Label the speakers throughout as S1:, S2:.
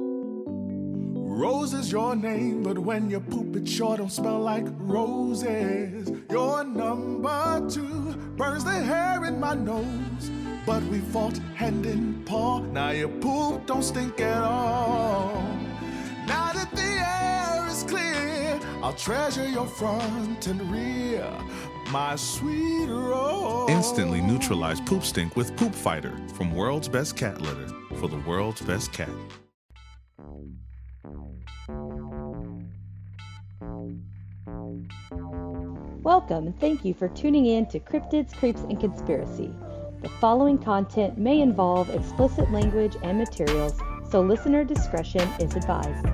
S1: Rose is your name, but when you poop it sure don't smell like roses. Your number 2 burns the hair in my nose, but we fought hand in paw. Now your poop don't stink at all. Now that the air is clear, I'll treasure your front and rear, my sweet Rose.
S2: Instantly neutralize poop stink with Poop Fighter from World's Best Cat Litter for the world's best cat.
S3: Welcome and thank you for tuning in to Cryptids, Creeps, and Conspiracy. The following content may involve explicit language and materials, so listener discretion is advised.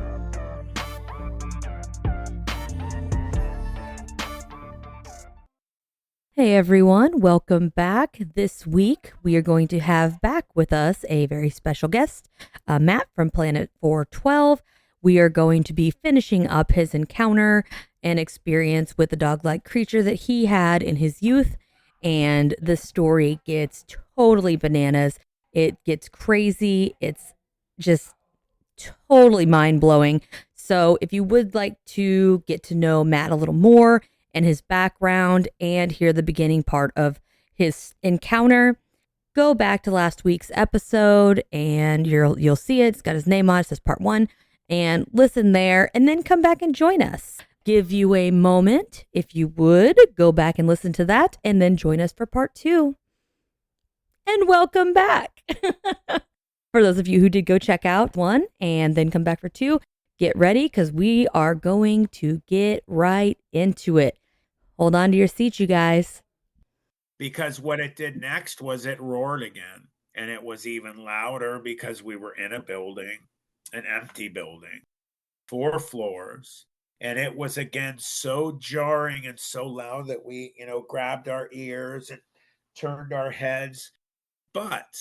S3: Hey everyone, welcome back. This week we are going to have back with us a very special guest, Matt from Planet 412. We are going to be finishing up his encounter and experience with the dog-like creature that he had in his youth, and the story gets totally bananas. It gets crazy. It's just totally mind-blowing. So if you would like to get to know Matt a little more and his background and hear the beginning part of his encounter, go back to last week's episode and you'll see it. It's got his name on it. It says part 1, and listen there and then come back and join us. Give you a moment, if you would, go back and listen to that and then join us for part 2. And welcome back. For those of you who did go check out 1 and then come back for 2, get ready because we are going to get right into it. Hold on to your seats, you guys.
S4: Because what it did next was it roared again, and it was even louder because we were in a building, an empty building, 4 floors. And it was again so jarring and so loud that we, grabbed our ears and turned our heads. But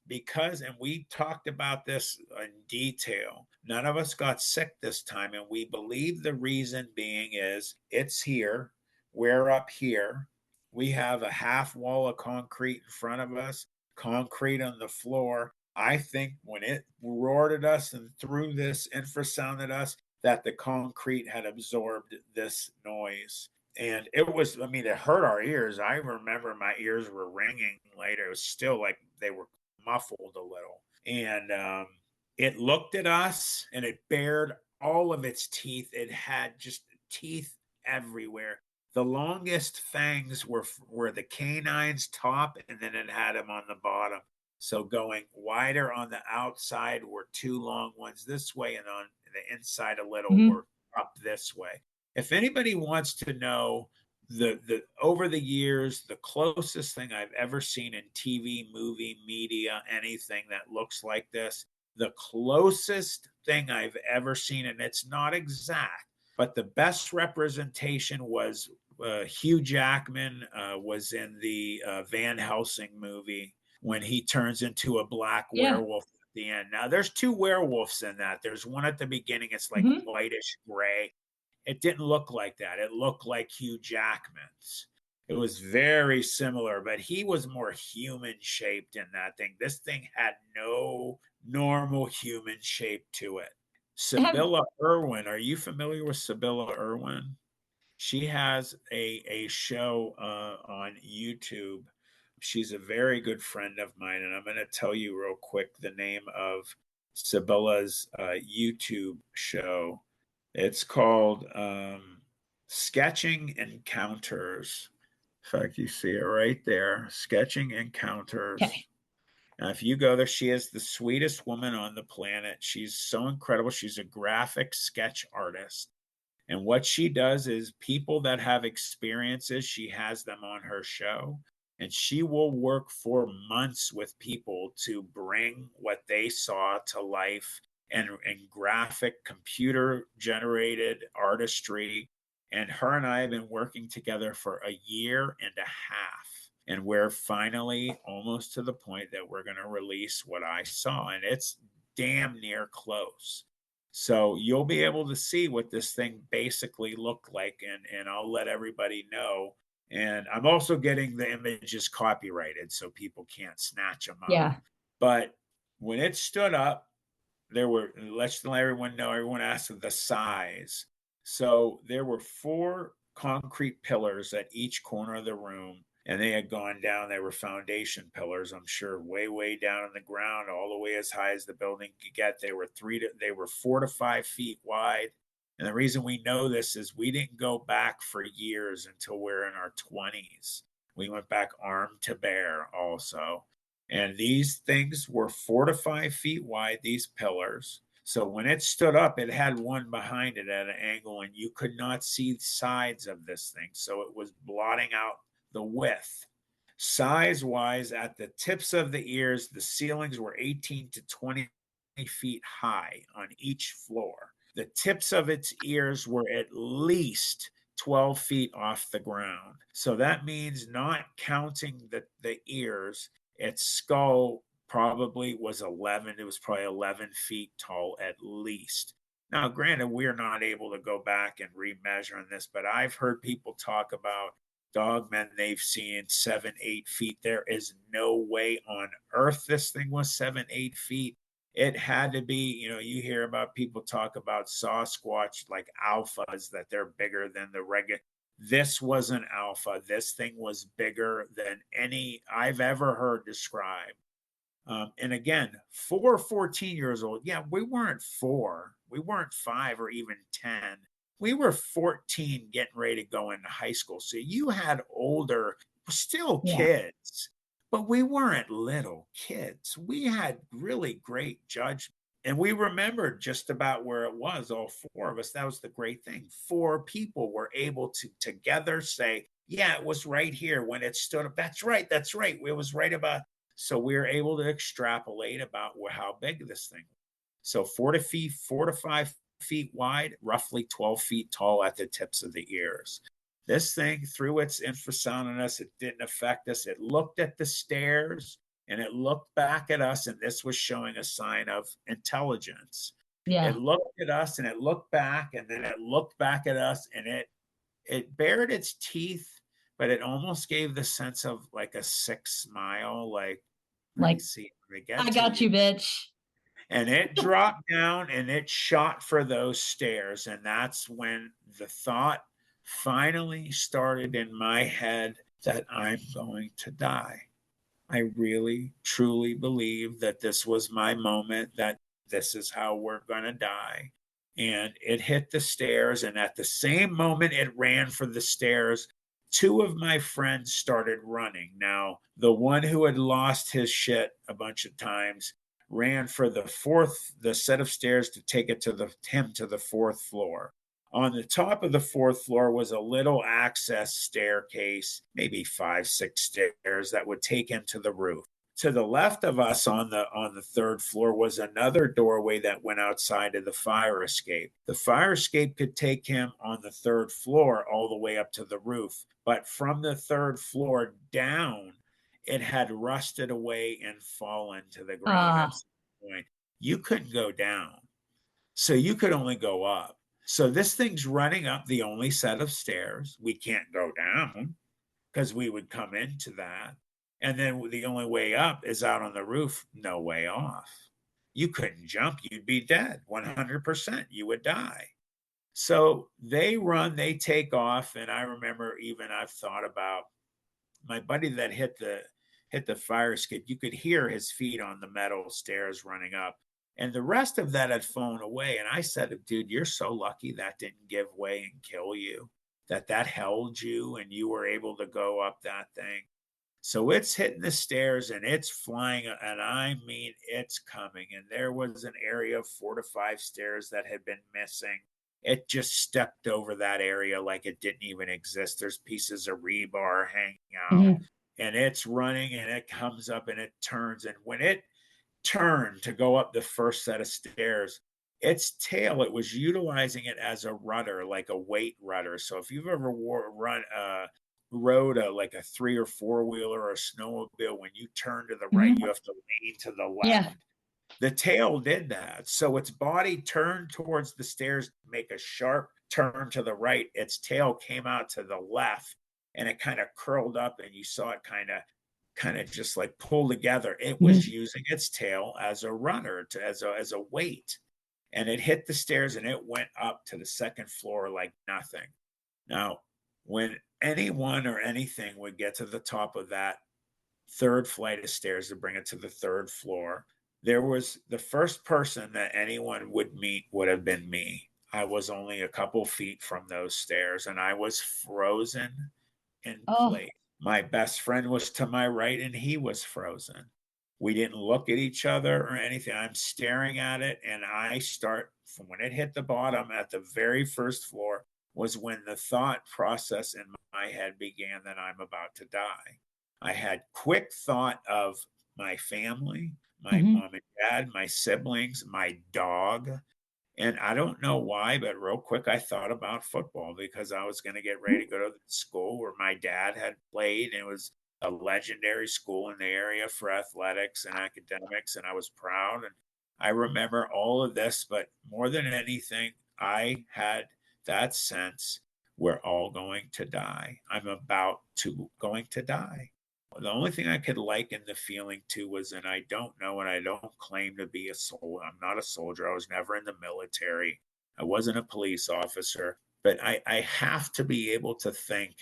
S4: because, and we talked about this in detail, none of us got sick this time. And we believe the reason being is it's here. We're up here. We have a half wall of concrete in front of us, concrete on the floor. I think when it roared at us and threw this infrasound at us, that the concrete had absorbed this noise. And it hurt our ears. I remember my ears were ringing later. It was still like they were muffled a little. And it looked at us and it bared all of its teeth. It had just teeth everywhere. The longest fangs were the canine's top, and then it had them on the bottom. So going wider on the outside were 2 long ones this way, and on the inside a little were up this way. If anybody wants to know the over the years, the closest thing I've ever seen in TV, movie, media, anything that looks like this, the closest thing I've ever seen, and it's not exact, but the best representation was Hugh Jackman was in the Van Helsing movie when he turns into a black werewolf at the end. Now, there's 2 werewolves in that. There's one at the beginning. It's like whitish gray. It didn't look like that. It looked like Hugh Jackman's. It was very similar, but he was more human shaped in that thing. This thing had no normal human shape to it. Sibylla Irwin. Are you familiar with Sibylla Irwin? She has a show on YouTube. She's a very good friend of mine, and I'm going to tell you real quick the name of Sibylla's YouTube show. It's called Sketching Encounters. In fact, you see it right there, Sketching Encounters.
S5: Okay.
S4: Now, if you go there, she is the sweetest woman on the planet. She's so incredible. She's a graphic sketch artist. And what she does is people that have experiences, she has them on her show. And she will work for months with people to bring what they saw to life and graphic computer generated artistry. And her and I have been working together for 1.5 years. And we're finally almost to the point that we're going to release what I saw. And it's damn near close. So you'll be able to see what this thing basically looked like. And I'll let everybody know. And I'm also getting the images copyrighted so people can't snatch them up.
S5: Yeah.
S4: But when it stood up, let's let everyone know, everyone asked the size. So there were 4 concrete pillars at each corner of the room, and they had gone down. They were foundation pillars, I'm sure, way down in the ground, all the way as high as the building could get. They were 4 to 5 feet wide. And the reason we know this is we didn't go back for years until we're in our 20s. We went back arm to bear also. And these things were 4 to 5 feet wide, these pillars. So when it stood up, it had one behind it at an angle, and you could not see the sides of this thing. So it was blotting out the width. Size wise, at the tips of the ears, the ceilings were 18 to 20 feet high on each floor. The tips of its ears were at least 12 feet off the ground. So that means, not counting the ears, its skull probably was 11. It was probably 11 feet tall at least. Now, granted, we're not able to go back and remeasure on this, but I've heard people talk about dogmen they've seen 7, 8 feet. There is no way on earth this thing was 7, 8 feet. It had to be, you hear about people talk about Sasquatch like alphas, that they're bigger than the regular. This was an alpha. This thing was bigger than any I've ever heard described. And again, 14 years old. Yeah, we weren't 4. We weren't 5 or even 10. We were 14 getting ready to go into high school. So you had older, still kids. But we weren't little kids. We had really great judgment. And we remembered just about where it was, all 4 of us. That was the great thing. 4 people were able to together say, yeah, it was right here when it stood up. That's right. It was right about. So we were able to extrapolate about how big this thing was. So 4 to 5 feet wide, roughly 12 feet tall at the tips of the ears. This thing, through its infrasound on us, it didn't affect us. It looked at the stairs and it looked back at us, and this was showing a sign of intelligence.
S5: Yeah.
S4: It looked at us and it looked back, and then it looked back at us, and it bared its teeth, but it almost gave the sense of like a sick smile, like see,
S5: I got you, bitch.
S4: And it dropped down and it shot for those stairs. And that's when the thought finally started in my head that I'm going to die. I really, truly believe that this was my moment, that this is how we're going to die. And it hit the stairs. And at the same moment it ran for the stairs, 2 of my friends started running. Now, the one who had lost his shit a bunch of times ran for the set of stairs to take it to the 4th floor. On the top of the 4th floor was a little access staircase, maybe 5, 6 stairs that would take him to the roof. To the left of us on the 3rd floor was another doorway that went outside of the fire escape. The fire escape could take him on the 3rd floor all the way up to the roof, but from the 3rd floor down, it had rusted away and fallen to the ground at some point. You couldn't go down, so you could only go up. So this thing's running up the only set of stairs. We can't go down because we would come into that. And then the only way up is out on the roof, no way off. You couldn't jump, you'd be dead, 100%, you would die. So they run, they take off. And I remember I've thought about my buddy that hit the fire escape. You could hear his feet on the metal stairs running up. And the rest of that had fallen away. And I said, dude, you're so lucky that didn't give way and kill you, that held you and you were able to go up that thing. So it's hitting the stairs and it's flying, and I mean, it's coming. And there was an area of 4 to 5 stairs that had been missing. It just stepped over that area like it didn't even exist. There's pieces of rebar hanging out, and it's running, and it comes up and it turns. And when it turned to go up the first set of stairs, its tail, it was utilizing it as a rudder, like a weight rudder. So if you've ever rode like a 3 or 4 wheeler or a snowmobile, when you turn to the right, you have to lean to the left.
S5: Yeah.
S4: The tail did that. So its body turned towards the stairs, make a sharp turn to the right. Its tail came out to the left, and it kind of curled up, and you saw it kind of kind of just like pull together. It was using its tail as a runner, as a weight. And it hit the stairs and it went up to the second floor like nothing. Now, when anyone or anything would get to the top of that third flight of stairs to bring it to the third floor, there was the first person that anyone would meet would have been me. I was only a couple feet from those stairs and I was frozen in
S5: Oh,
S4: place. My best friend was to my right and he was frozen. We didn't look at each other or anything. I'm staring at it and I start from when it hit the bottom at the very first floor was when the thought process in my head began that I'm about to die. I had quick thought of my family, my mom and dad, my siblings, my dog. And I don't know why, but real quick, I thought about football because I was going to get ready to go to the school where my dad had played. And it was a legendary school in the area for athletics and academics. And I was proud. And I remember all of this, but more than anything, I had that sense we're all going to die. I'm about to going to die. The only thing I could liken the feeling to was, and I don't know, and I don't claim to be a soldier. I'm not a soldier. I was never in the military. I wasn't a police officer. But I have to be able to think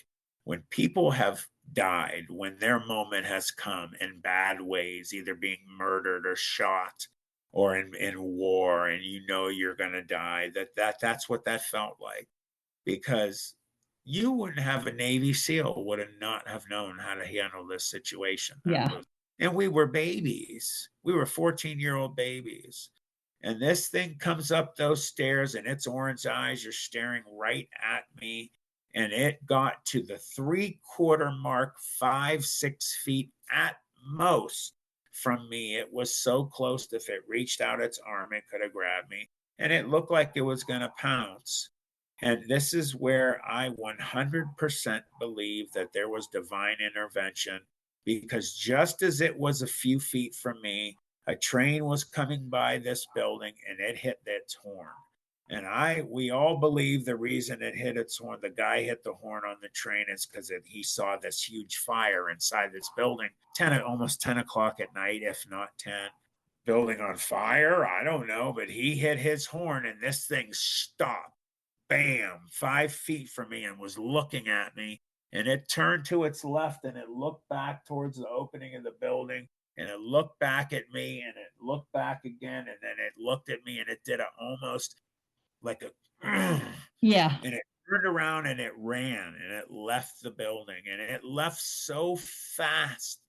S4: when people have died, when their moment has come in bad ways, either being murdered or shot or in war, and you know you're going to die, that's what that felt like. Because you wouldn't have a Navy SEAL would have not have known how to handle this situation.
S5: yeah.
S4: And we were babies. We were 14-year-old babies. And this thing comes up those stairs and its orange eyes are staring right at me. And it got to the 3/4 mark, 5-6 feet at most from me. It was so close that if it reached out its arm, it could have grabbed me. And it looked like it was going to pounce. And this is where I 100% believe that there was divine intervention because just as it was a few feet from me, a train was coming by this building and it hit its horn. And we all believe the reason it hit its horn, the guy hit the horn on the train is because he saw this huge fire inside this building, almost 10 o'clock at night, if not 10. Building on fire, I don't know, but he hit his horn and this thing stopped. Bam, 5 feet from me and was looking at me. And it turned to its left and it looked back towards the opening of the building. And it looked back at me and it looked back again. And then it looked at me and it did almost like a,
S5: Yeah.
S4: and it turned around and it ran and it left the building. And it left so fast.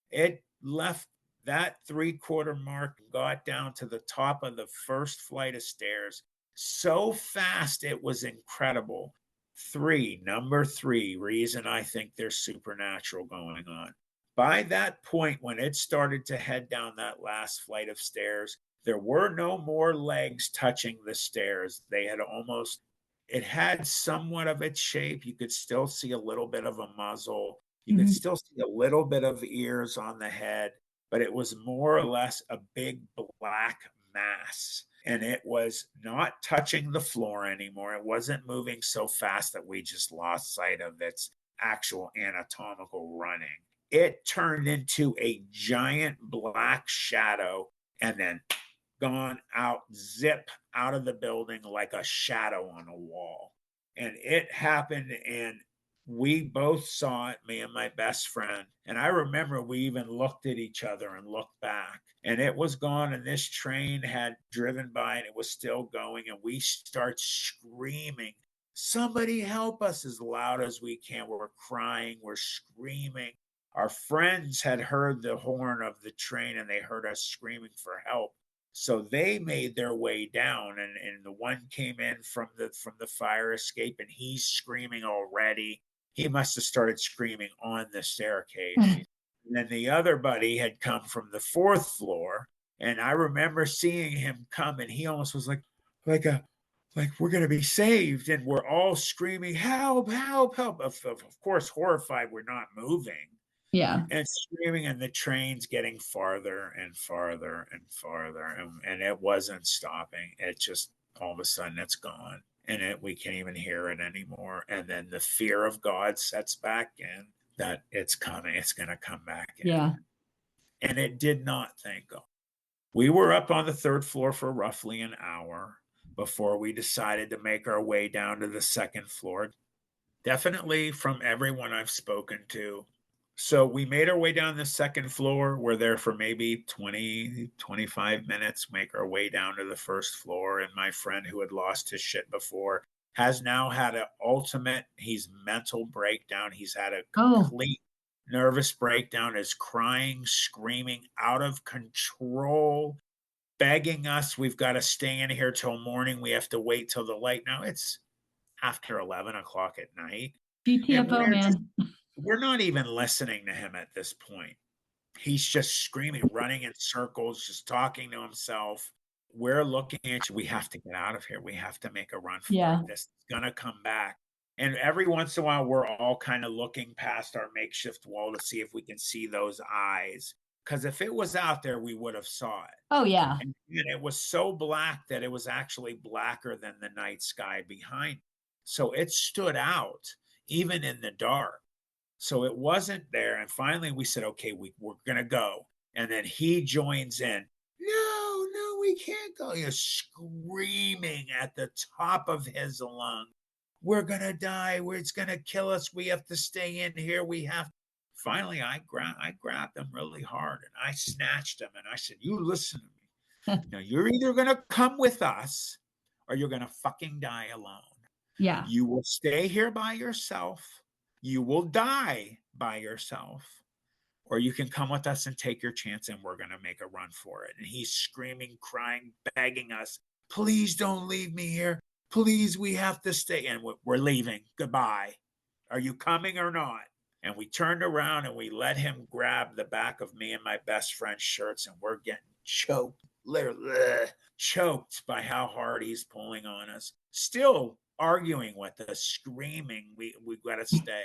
S4: It left that 3/4 mark, got down to the top of the first flight of stairs so fast it was incredible. Number three reason I think there's supernatural going on. By that point, when it started to head down that last flight of stairs, there were no more legs touching the stairs. It had somewhat of its shape. You could still see a little bit of a muzzle. You could still see a little bit of ears on the head, but it was more or less a big black mass. And it was not touching the floor anymore. It wasn't moving so fast that we just lost sight of its actual anatomical running. It turned into a giant black shadow and then gone out, zip out of the building like a shadow on a wall. And it happened, and we both saw it, me and my best friend. And I remember we even looked at each other and looked back, and it was gone. And this train had driven by and it was still going. And we start screaming, "Somebody help us," as loud as we can. We're crying, we're screaming. Our friends had heard the horn of the train and they heard us screaming for help. So they made their way down, and the one came in from the fire escape, and he's screaming already. He must have started screaming on the staircase. And then the other buddy had come from the fourth floor, and I remember seeing him come, and he almost was like we're going to be saved, and we're all screaming, "Help, help, help." Of course, horrified, we're not moving.
S5: Yeah.
S4: And screaming, and the train's getting farther and farther and farther, and it wasn't stopping. It just all of a sudden it's gone, and we can't even hear it anymore. And then the fear of God sets back in. that it's coming, it's going to come back in.
S5: Yeah.
S4: And it did not, thank God. We were up on the third floor for roughly an hour before we decided to make our way down to the second floor. Definitely from everyone I've spoken to. So we made our way down the second floor. We're there for maybe 20, 25 minutes, make our way down to the first floor. And my friend who had lost his shit before has now had an ultimate, he's mental breakdown. He's had a complete nervous breakdown, is crying, screaming, out of control, begging us, we've got to stay in here till morning. We have to wait till the light. Now it's after 11 o'clock at night.
S5: GTFO, man.
S4: We're not even listening to him at this point. He's just screaming, running in circles, just talking to himself. We're looking at you. We have to get out of here. We have to make a run for it. This is going to come back. And every once in a while, we're all kind of looking past our makeshift wall to see if we can see those eyes. Because if it was out there, we would have saw it.
S5: Oh, yeah.
S4: And it was so black that it was actually blacker than the night sky behind. So it stood out even in the dark. So it wasn't there. And finally we said, okay, we're going to go. And then he joins in. No, we can't go. He's screaming at the top of his lungs. We're going to die. It's going to kill us. We have to stay in here. Finally, I grabbed him really hard and I snatched him and I said, you listen to me. Now you're either going to come with us or you're going to fucking die alone.
S5: Yeah.
S4: You will stay here by yourself. You will die by yourself, or you can come with us and take your chance and we're going to make a run for it. And he's screaming, crying, begging us, please don't leave me here. Please, we have to stay. And we're leaving. Goodbye. Are you coming or not? And we turned around and we let him grab the back of me and my best friend's shirts, and we're getting choked, literally choked by how hard he's pulling on us. Still arguing with us, screaming, we've got to stay.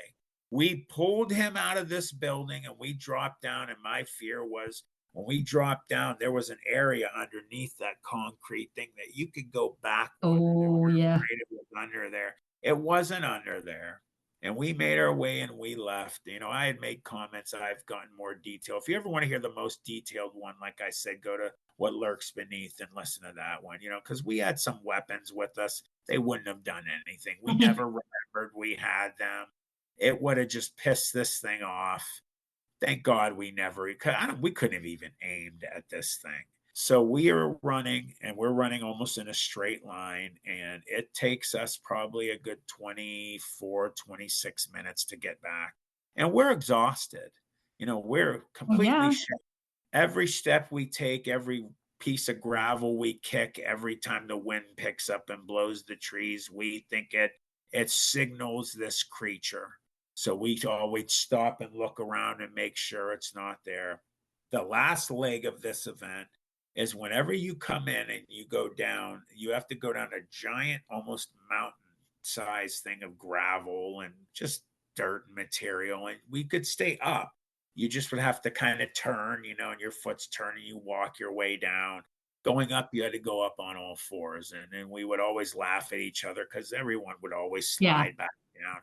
S4: We pulled him out of this building and we dropped down. And my fear was when we dropped down, there was an area underneath that concrete thing that you could go back.
S5: Oh, yeah.
S4: It was under there. It wasn't under there. And we made our way and we left. I had made comments. I've gotten more detail. If you ever want to hear the most detailed one, like I said, go to What Lurks Beneath and listen to that one, because we had some weapons with us. They wouldn't have done anything. We never remembered we had them. It would have just pissed this thing off. Thank God we couldn't have even aimed at this thing. So we are running, and we're running almost in a straight line, and it takes us probably a good 24, 26 minutes to get back. And we're exhausted. We're completely shut. Every step we take, every piece of gravel we kick, every time the wind picks up and blows the trees, we think it signals this creature. So we always stop and look around and make sure it's not there. The last leg of this event is whenever you come in and you go down, you have to go down a giant, almost mountain-sized thing of gravel and just dirt material. And we could stay up. You just would have to kind of turn, and your foot's turning, you walk your way down. Going up, you had to go up on all fours. And then we would always laugh at each other because everyone would always slide back down.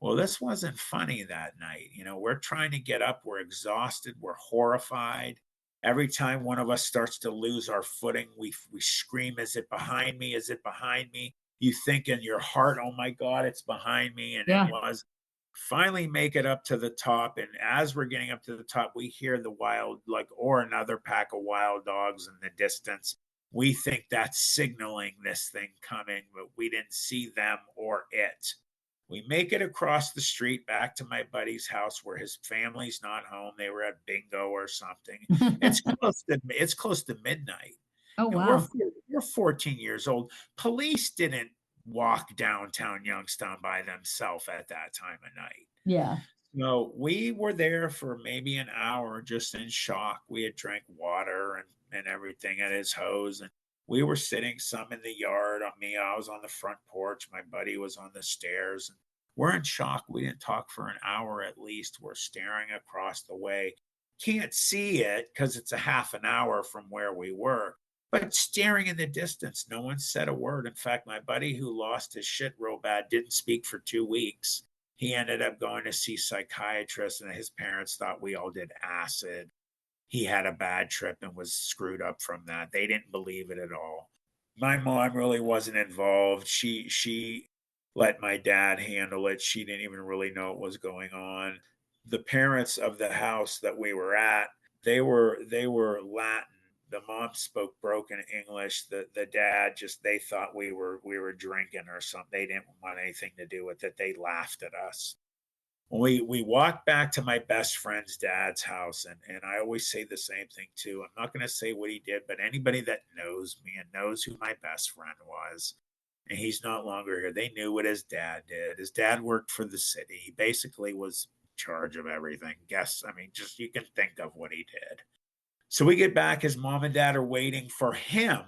S4: Well, this wasn't funny that night. We're trying to get up. We're exhausted. We're horrified. Every time one of us starts to lose our footing, we scream, is it behind me? Is it behind me? You think in your heart, oh my God, it's behind me. And it was. Finally make it up to the top. And as we're getting up to the top, we hear the wild, or another pack of wild dogs in the distance. We think that's signaling this thing coming, but we didn't see them or it. We make it across the street back to my buddy's house where his family's not home. They were at bingo or something. It's close to midnight.
S5: Oh, wow.
S4: We're 14 years old. Police didn't walk downtown Youngstown by themselves at that time of night.
S5: Yeah.
S4: So we were there for maybe an hour just in shock. We had drank water and everything at his hose. And we were sitting some in the yard. I was on the front porch. My buddy was on the stairs. And we're in shock. We didn't talk for an hour at least. We're staring across the way. Can't see it because it's a half an hour from where we were. But staring in the distance, no one said a word. In fact, my buddy who lost his shit real bad didn't speak for 2 weeks. He ended up going to see psychiatrists, and his parents thought we all did acid. He had a bad trip and was screwed up from that. They didn't believe it at all. My mom really wasn't involved. She let my dad handle it. She didn't even really know what was going on. The parents of the house that we were at, they were Latin. The mom spoke broken English. The dad just, they thought we were drinking or something. They didn't want anything to do with it. They laughed at us. We walked back to my best friend's dad's house, and I always say the same thing too. I'm not going to say what he did, but anybody that knows me and knows who my best friend was, and he's no longer here, they knew what his dad did. His dad worked for the city. He basically was in charge of everything. Just you can think of what he did. So we get back, his mom and dad are waiting for him.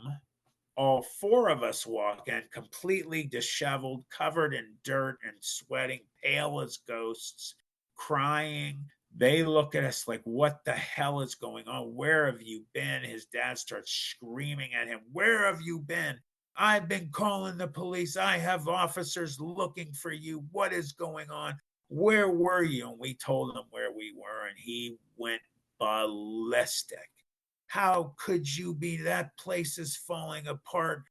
S4: All four of us walk in, completely disheveled, covered in dirt and sweating, pale as ghosts, crying. They look at us like, what the hell is going on? Where have you been? His dad starts screaming at him, where have you been? I've been calling the police. I have officers looking for you. What is going on? Where were you? And we told him where we were, and he went ballistic. How could you be? That place is falling apart.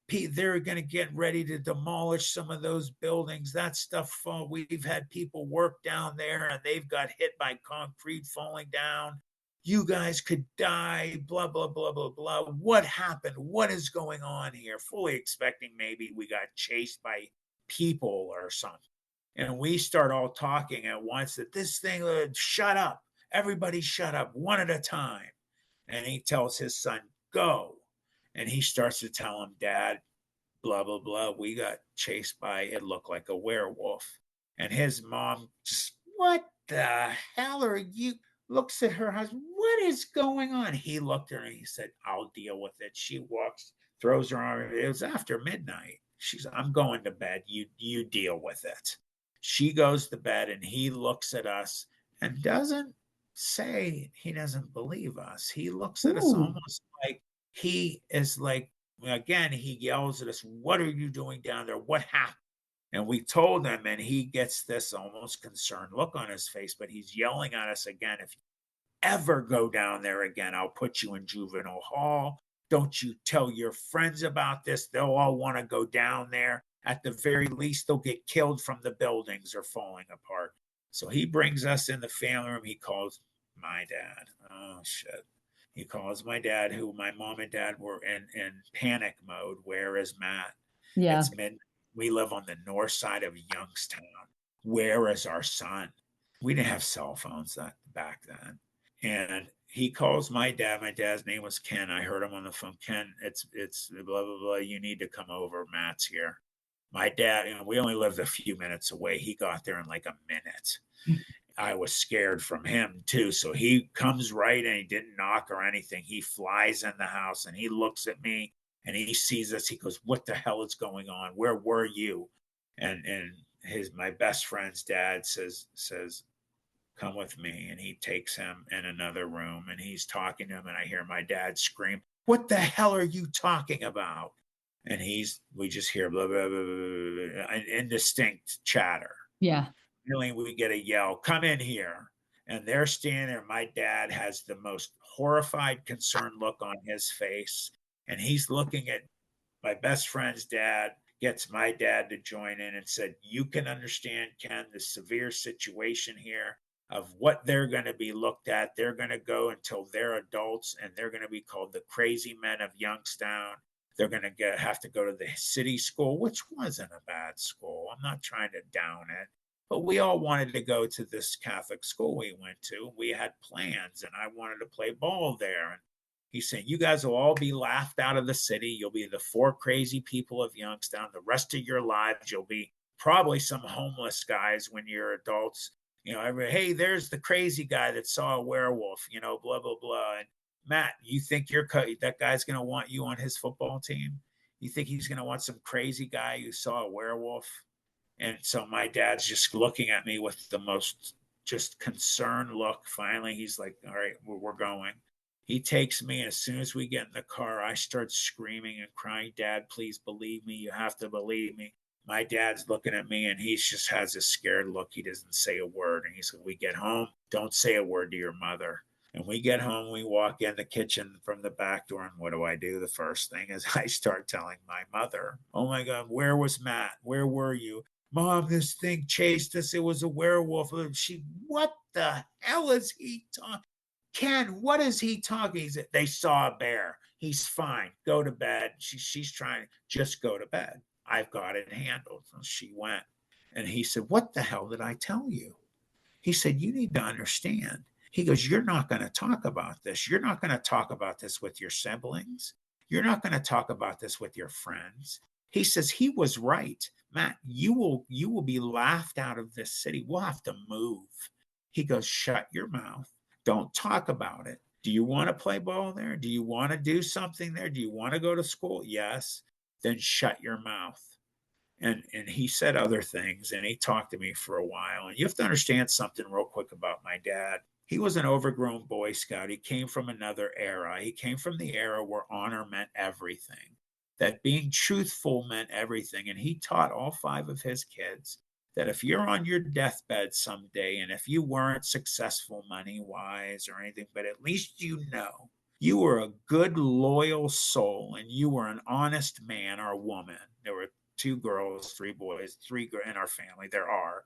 S4: They're going to get ready to demolish some of those buildings. That stuff fall. We've had people work down there and they've got hit by concrete falling down. You guys could die, blah, blah, blah, blah, blah. What happened? What is going on here? Fully expecting maybe we got chased by people or something. And we start all talking at once that this thing, shut up. Everybody shut up one at a time. And he tells his son, go. And he starts to tell him, Dad, blah, blah, blah. We got chased by, it looked like a werewolf. And his mom just, what the hell are you? Looks at her husband, what is going on? He looked at her and he said, I'll deal with it. She walks, throws her arm. It was after midnight. She's, I'm going to bed. You deal with it. She goes to bed and he looks at us and doesn't say he doesn't believe us. He looks at us almost like he is like, again, he yells at us, what are you doing down there? What happened? And we told him, and he gets this almost concerned look on his face, but he's yelling at us again. If you ever go down there again, I'll put you in juvenile hall. Don't you tell your friends about this. They'll all want to go down there. At the very least, they'll get killed from the buildings are falling apart. So he brings us in the family room. He calls my dad. Oh, shit. He calls my dad, who my mom and dad were in panic mode. Where is Matt?
S5: Yeah.
S4: It's midnight. We live on the north side of Youngstown. Where is our son? We didn't have cell phones back then. And he calls my dad. My dad's name was Ken. I heard him on the phone. Ken, it's blah, blah, blah. You need to come over. Matt's here. My dad, we only lived a few minutes away. He got there in like a minute. I was scared from him too. So he comes right and he didn't knock or anything. He flies in the house and he looks at me and he sees us. He goes, what the hell is going on? Where were you? And my best friend's dad says, come with me. And he takes him in another room and he's talking to him. And I hear my dad scream, what the hell are you talking about? And we just hear blah, blah, blah, blah, blah, indistinct chatter.
S5: Yeah.
S4: Finally, we get a yell, come in here. And they're standing there. My dad has the most horrified, concerned look on his face. And he's looking at my best friend's dad, gets my dad to join in and said, you can understand, Ken, the severe situation here of what they're going to be looked at. They're going to go until they're adults and they're going to be called the crazy men of Youngstown. They're going to have to go to the city school, which wasn't a bad school. I'm not trying to down it. But we all wanted to go to this Catholic school we went to. We had plans, and I wanted to play ball there. And he said, you guys will all be laughed out of the city. You'll be the four crazy people of Youngstown. The rest of your lives, you'll be probably some homeless guys when you're adults. Hey, there's the crazy guy that saw a werewolf, blah, blah, blah. And Matt, you think that guy's going to want you on his football team? You think he's going to want some crazy guy who saw a werewolf? And so my dad's just looking at me with the most just concerned look. Finally, he's like, all right, we're going. He takes me. And as soon as we get in the car, I start screaming and crying, Dad, please believe me. You have to believe me. my dad's looking at me and he just has a scared look. He doesn't say a word. And he said, we get home, don't say a word to your mother. And we get home, we walk in the kitchen from the back door. And what do? The first thing is I start telling my mother, oh my God, where was Matt? Where were you? Mom, this thing chased us. It was a werewolf. What the hell is he talking? Ken, what is he talking? They saw a bear. He's fine. Go to bed. She's trying, just go to bed. I've got it handled. So she went. And he said, what the hell did I tell you? He said, you need to understand. He goes, you're not going to talk about this. You're not going to talk about this with your siblings. You're not going to talk about this with your friends. He says, he was right. Matt, you will be laughed out of this city. We'll have to move. He goes, shut your mouth. Don't talk about it. Do you want to play ball there? Do you want to do something there? Do you want to go to school? Yes. Then shut your mouth. And he said other things, and he talked to me for a while. And you have to understand something real quick about my dad. He was an overgrown Boy Scout. He came from another era. He came from the era where honor meant everything, that being truthful meant everything. And he taught all 5 of his kids that if you're on your deathbed someday, and if you weren't successful money-wise or anything, but at least you know you were a good, loyal soul, and you were an honest man or woman. There were 2 girls, 3 boys, 3 in our family. There are.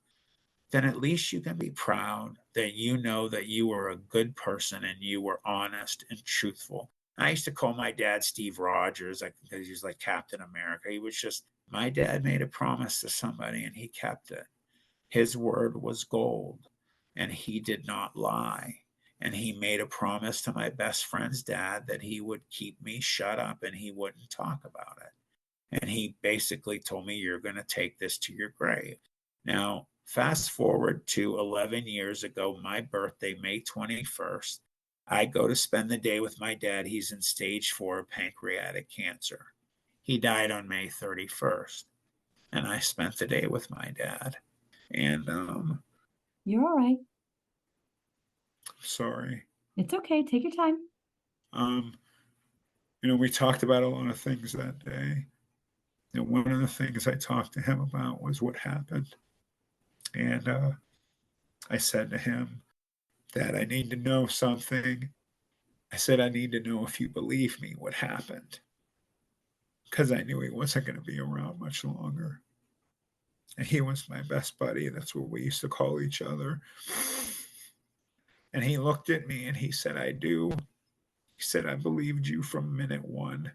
S4: Then at least you can be proud that you know that you were a good person and you were honest and truthful. I used to call my dad Steve Rogers because he was like Captain America. He was just, my dad made a promise to somebody and he kept it. His word was gold and he did not lie. And he made a promise to my best friend's dad that he would keep me shut up and he wouldn't talk about it. And he basically told me, you're going to take this to your grave. Now, fast forward to 11 years ago, my birthday, May 21st, I go to spend the day with my dad. He's in stage 4 pancreatic cancer. He died on May 31st. And I spent the day with my dad. And
S5: You're all right.
S4: Sorry.
S5: It's okay. Take your time.
S4: We talked about a lot of things that day. And one of the things I talked to him about was what happened. And I said to him that I need to know something. I said, I need to know if you believe me what happened. Because I knew he wasn't going to be around much longer. And he was my best buddy. That's what we used to call each other. And he looked at me and he said, I do. He said, I believed you from minute 1.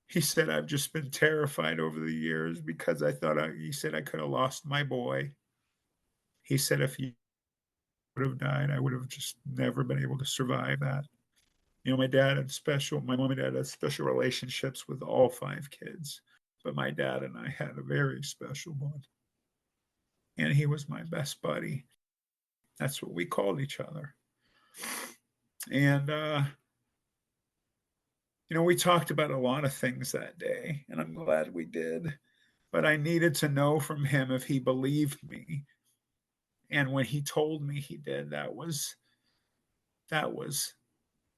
S4: He said, I've just been terrified over the years because he said, I could have lost my boy. He said, if you would have died, I would have just never been able to survive that. My mom and dad had special relationships with all 5 kids, but my dad and I had a very special bond. And he was my best buddy. That's what we called each other. And, we talked about a lot of things that day, and I'm glad we did. But I needed to know from him if he believed me. And when he told me he did, that was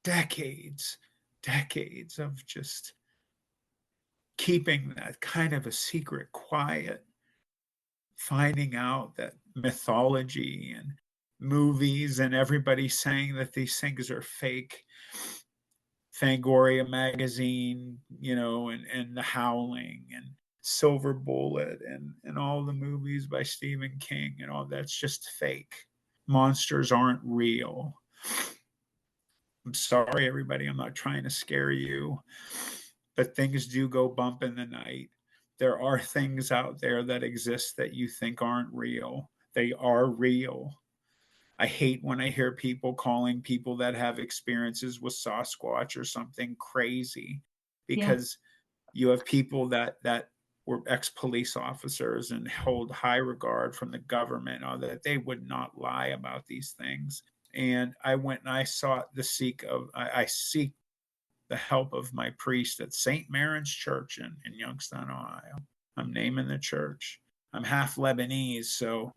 S4: decades of just keeping that kind of a secret quiet, finding out that mythology and movies and everybody saying that these things are fake. Fangoria magazine, and The Howling and Silver Bullet and all the movies by Stephen King and all that's just fake. Monsters aren't real. I'm sorry, everybody. I'm not trying to scare you, but things do go bump in the night. There are things out there that exist that you think aren't real. They are real. I hate when I hear people calling people that have experiences with Sasquatch or something crazy, because you have people that were ex-police officers and hold high regard from the government, or that they would not lie about these things. And I went and I sought I seek the help of my priest at St. Mary's Church in Youngstown, Ohio. I'm naming the church. I'm half Lebanese, so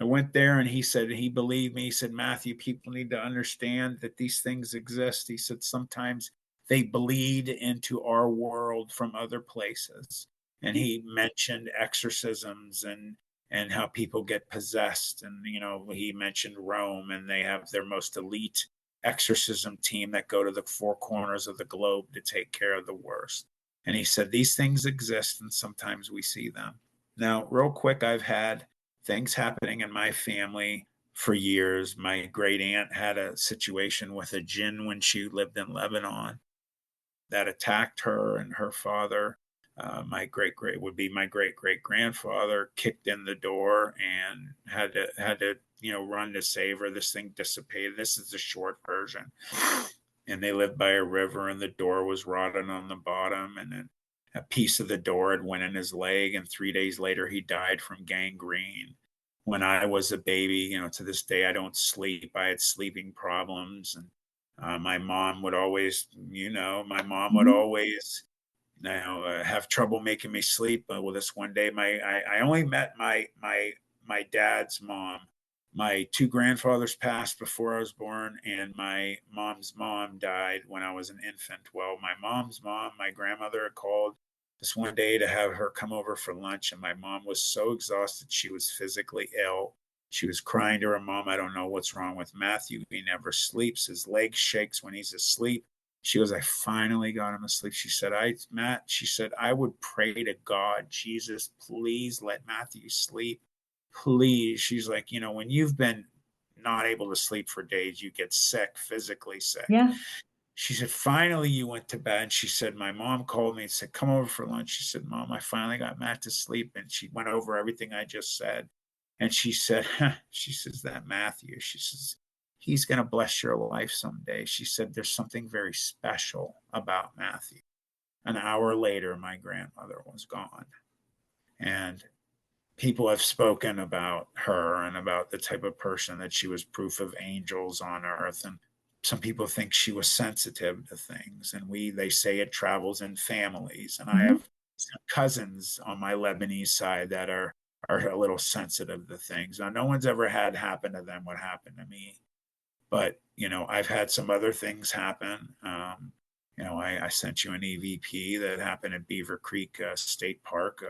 S4: I went there and he said, he believed me. He said, Matthew, people need to understand that these things exist. He said, sometimes they bleed into our world from other places. And he mentioned exorcisms and how people get possessed. And, he mentioned Rome, and they have their most elite exorcism team that go to the four corners of the globe to take care of the worst. And he said, these things exist, and sometimes we see them. Now, real quick, I've had things happening in my family for years. My great aunt had a situation with a jinn when she lived in Lebanon that attacked her and her father. My great great grandfather kicked in the door and had to run to save her. This thing dissipated. This is the short version. And they lived by a river, and the door was rotted on the bottom, and then a piece of the door had went in his leg, and 3 days later he died from gangrene. When I was a baby, to this day I don't sleep. I had sleeping problems, and my mom would always, have trouble making me sleep. Well, this one day, I only met my dad's mom. My two grandfathers passed before I was born, and my mom's mom died when I was an infant. Well, my mom's mom, my grandmother, had called this one day to have her come over for lunch, and my mom was so exhausted she was physically ill. She was crying to her mom, I don't know what's wrong with Matthew. He never sleeps. His leg shakes when he's asleep. She goes, I finally got him asleep. She said, I would pray to God, Jesus, please let Matthew sleep. Please. She's like, when you've been not able to sleep for days, you get sick, physically sick.
S5: Yeah.
S4: She said, finally you went to bed. And she said, my mom called me and said, come over for lunch. She said, Mom, I finally got Matt to sleep. And she went over everything I just said. And she said, she says, that Matthew, she says, he's going to bless your life someday. She said, there's something very special about Matthew. An hour later, my grandmother was gone. And people have spoken about her and about the type of person that she was, proof of angels on earth. And some people think she was sensitive to things. And they say it travels in families. And I have some cousins on my Lebanese side that are a little sensitive to things. Now, no one's ever had happen to them what happened to me. But, I've had some other things happen. I sent you an EVP that happened at Beaver Creek State Park.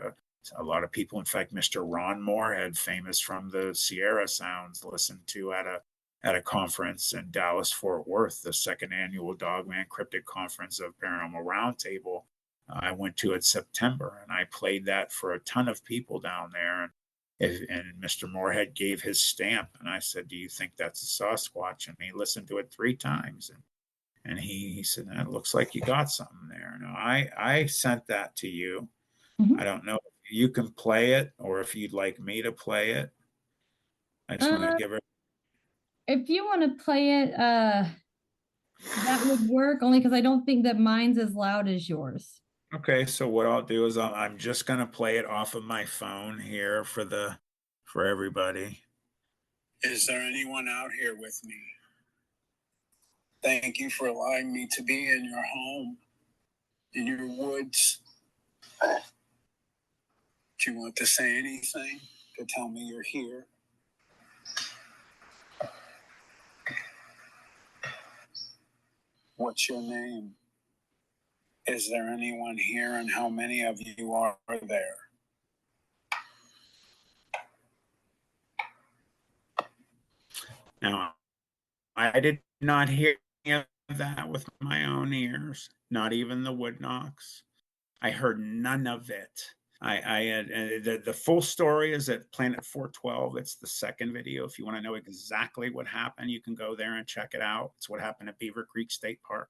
S4: A lot of people, in fact, Mr. Ron Moorhead, famous from the Sierra Sounds, listened to at a conference in Dallas, Fort Worth, the second annual Dogman Cryptid Conference of Paranormal Roundtable. I went to it September, and I played that for a ton of people down there. And Mr. Moorhead gave his stamp, and I said, do you think that's a Sasquatch? And he listened to it 3 times, and he said, it looks like you got something there. Now, I sent that to you. I don't know if you can play it or if you'd like me to play it. I just want to give her.
S5: If you want to play it, that would work, only because I don't think that mine's as loud as yours.
S4: Okay, so what I'll do is I'm just going to play it off of my phone here for everybody. Is there anyone out here with me? Thank you for allowing me to be in your home, in your woods. Do you want to say anything to tell me you're here? What's your name? Is there anyone here, and how many of you are there? Now, I did not hear any of that with my own ears, not even the wood knocks. I heard none of it. I had the full story is at Planet 412. It's the second video. If you want to know exactly what happened, you can go there and check it out. It's what happened at Beaver Creek State Park.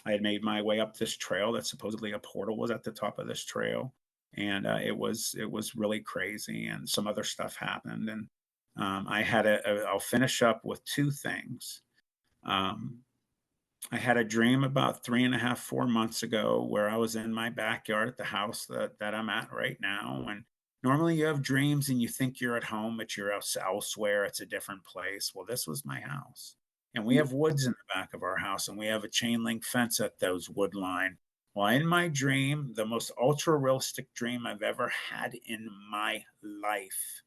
S4: I had made my way up this trail that supposedly a portal was at the top of this trail. And it was really crazy, and some other stuff happened. And I'll finish up with 2 things. I had a dream about 3.5, 4 months ago where I was in my backyard at the house that I'm at right now. And normally you have dreams and you think you're at home, but you're elsewhere. It's a different place. Well, this was my house. And we have woods in the back of our house, and we have a chain link fence at those wood line. Well, in my dream, the most ultra realistic dream I've ever had in my life,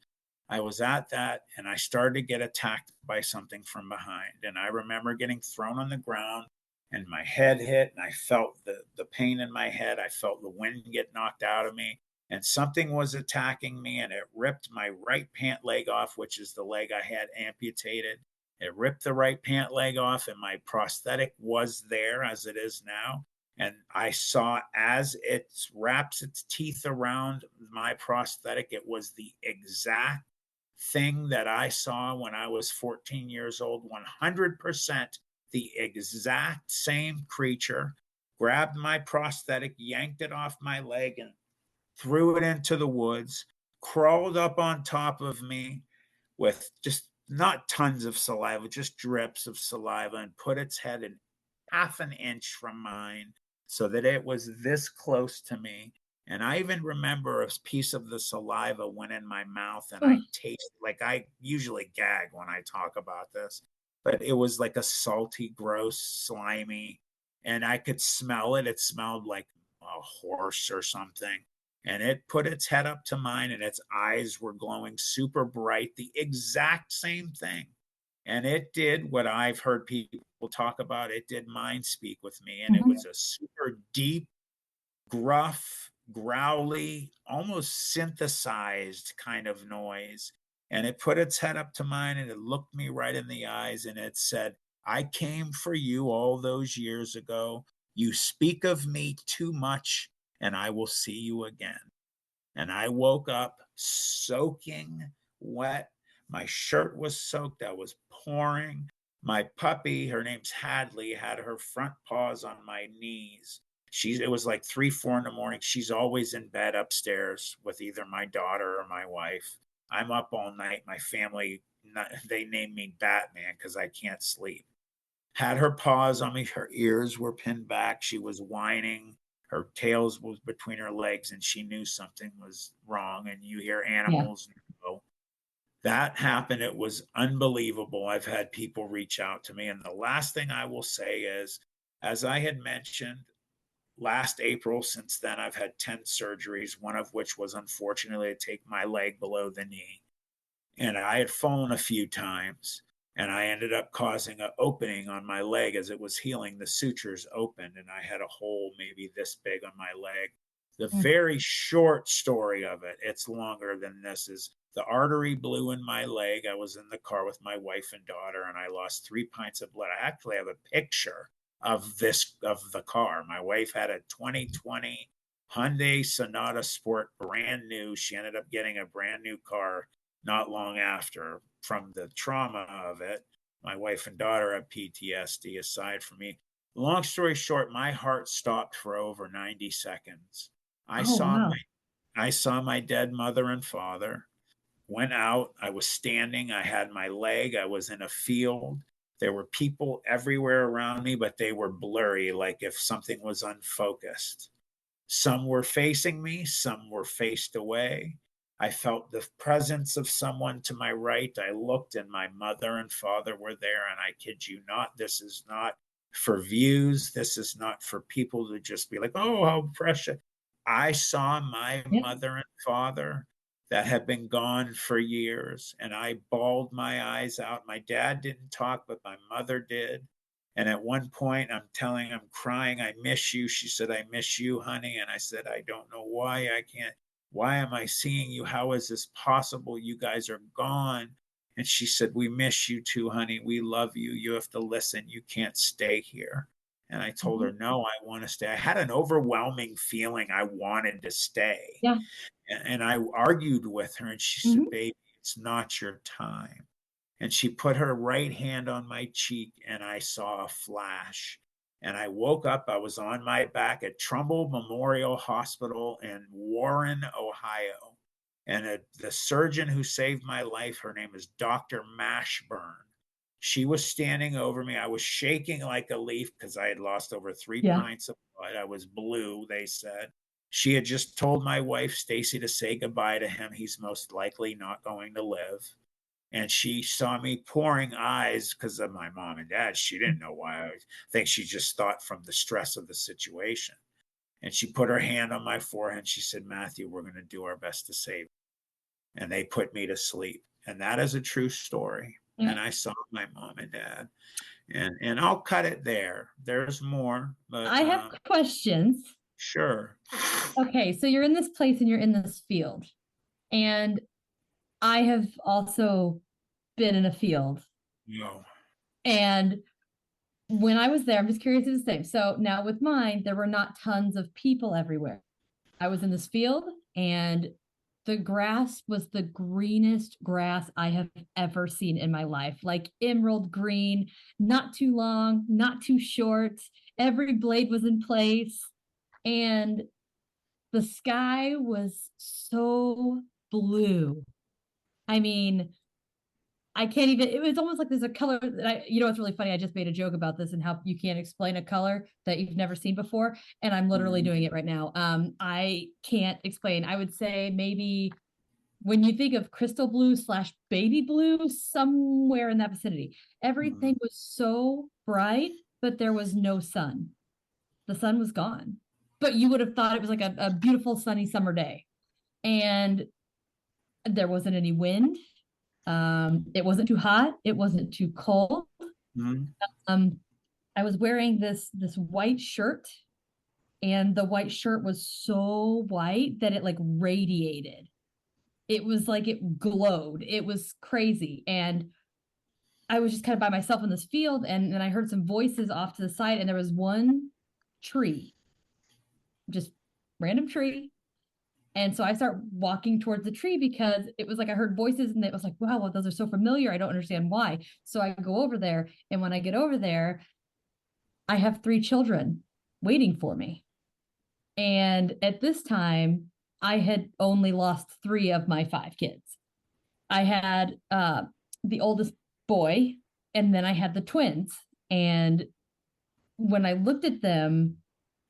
S4: I was at that, and I started to get attacked by something from behind. And I remember getting thrown on the ground, and my head hit, and I felt the pain in my head. I felt the wind get knocked out of me. and something was attacking me, and it ripped my right pant leg off, which is the leg I had amputated. It ripped the right pant leg off, and my prosthetic was there as it is now. And I saw as it wraps its teeth around my prosthetic, it was the exact thing that I saw when I was 14 years old, 100% the exact same creature. Grabbed my prosthetic, yanked it off my leg, and threw it into the woods, crawled up on top of me with just not tons of saliva, just drips of saliva, and put its head in half an inch from mine so that it was this close to me. And I even remember a piece of the saliva went in my mouth, and I tasted, like, I usually gag when I talk about this, but it was like a salty, gross, slimy, and I could smell it. It smelled like a horse or something. And it put its head up to mine, and its eyes were glowing super bright, the exact same thing. And it did what I've heard people talk about. It did mind speak with me. And it was a super deep, gruff, growly, almost synthesized kind of noise. And it put its head up to mine, and it looked me right in the eyes, and it said, I came for you all those years ago. You speak of me too much, and I will see you again. And I woke up soaking wet. My shirt was soaked. I was pouring. My puppy, her name's Hadley, had her front paws on my knees. It was like 3, 4 in the morning. She's always in bed upstairs with either my daughter or my wife. I'm up all night. My family, they named me Batman because I can't sleep. Had her paws on me. Her ears were pinned back. She was whining. Her tail was between her legs, and she knew something was wrong. And you hear animals know. That happened. It was unbelievable. I've had people reach out to me. And the last thing I will say is, as I had mentioned last April, since then, I've had 10 surgeries, one of which was unfortunately to take my leg below the knee. And I had fallen a few times, and I ended up causing an opening on my leg as it was healing. The sutures opened, and I had a hole maybe this big on my leg. The very short story of it, it's longer than this, is the artery blew in my leg. I was in the car with my wife and daughter, and I lost 3 pints of blood. I actually have a picture of the car. My wife had a 2020 Hyundai Sonata Sport, brand new. She ended up getting a brand new car not long after from the trauma of it. My wife and daughter have PTSD aside from me. Long story short, my heart stopped for over 90 seconds. I saw my dead mother and father, went out. I was standing. I had my leg. I was in a field. There were people everywhere around me, but they were blurry, like if something was unfocused. Some were facing me. Some were faced away. I felt the presence of someone to my right. I looked, and my mother and father were there. And I kid you not, this is not for views. This is not for people to just be like, oh, how precious. I saw my mother and father that had been gone for years, and I bawled my eyes out. My dad didn't talk, but my mother did. And at one point, I'm crying, I miss you. She said, I miss you, honey. And I said, I don't know why I can't. Why am I seeing you? How is this possible? You guys are gone. And she said, we miss you too, honey. We love you. You have to listen. You can't stay here. And I told her, no, I want to stay. I had an overwhelming feeling I wanted to stay.
S5: Yeah.
S4: And I argued with her, and she said, baby, it's not your time. And she put her right hand on my cheek, and I saw a flash. And I woke up. I was on my back at Trumbull Memorial Hospital in Warren, Ohio. And the surgeon who saved my life, her name is Dr. Mashburn. She was standing over me. I was shaking like a leaf because I had lost over 3 pints of blood. I was blue, they said. She had just told my wife, Stacy, to say goodbye to him. He's most likely not going to live. And she saw me pouring eyes because of my mom and dad. She didn't know why. I think she just thought from the stress of the situation. And she put her hand on my forehead. She said, Matthew, we're going to do our best to save you. And they put me to sleep. And that is a true story. Yeah. And I saw my mom and dad. And I'll cut it there. There's more. But
S5: I have questions.
S4: Sure.
S5: Okay, so you're in this place and you're in this field. And I have also been in a field.
S4: No.
S5: And when I was there, I'm just curious if it's the same. So now with mine, there were not tons of people everywhere. I was in this field and the grass was the greenest grass I have ever seen in my life. Like emerald green, not too long, not too short. Every blade was in place. And the sky was so blue. I mean, I can't even, it was almost like there's a color that it's really funny. I just made a joke about this and how you can't explain a color that you've never seen before. And I'm literally doing it right now. I can't explain. I would say maybe when you think of crystal blue / baby blue, somewhere in that vicinity, everything was so bright, but there was no sun. The sun was gone, but you would have thought it was like a beautiful sunny summer day. And there wasn't any wind. It wasn't too hot. It wasn't too cold. I was wearing this white shirt, and the white shirt was so white that it like radiated. It was like it glowed. It was crazy. And I was just kind of by myself in this field, and then I heard some voices off to the side, and there was one tree, just random tree. And so I start walking towards the tree because it was like I heard voices and it was like, wow, well, those are so familiar. I don't understand why. So I go over there. And when I get over there, I have 3 children waiting for me. And at this time, I had only lost 3 of my 5 kids. I had the oldest boy, and then I had the twins. And when I looked at them,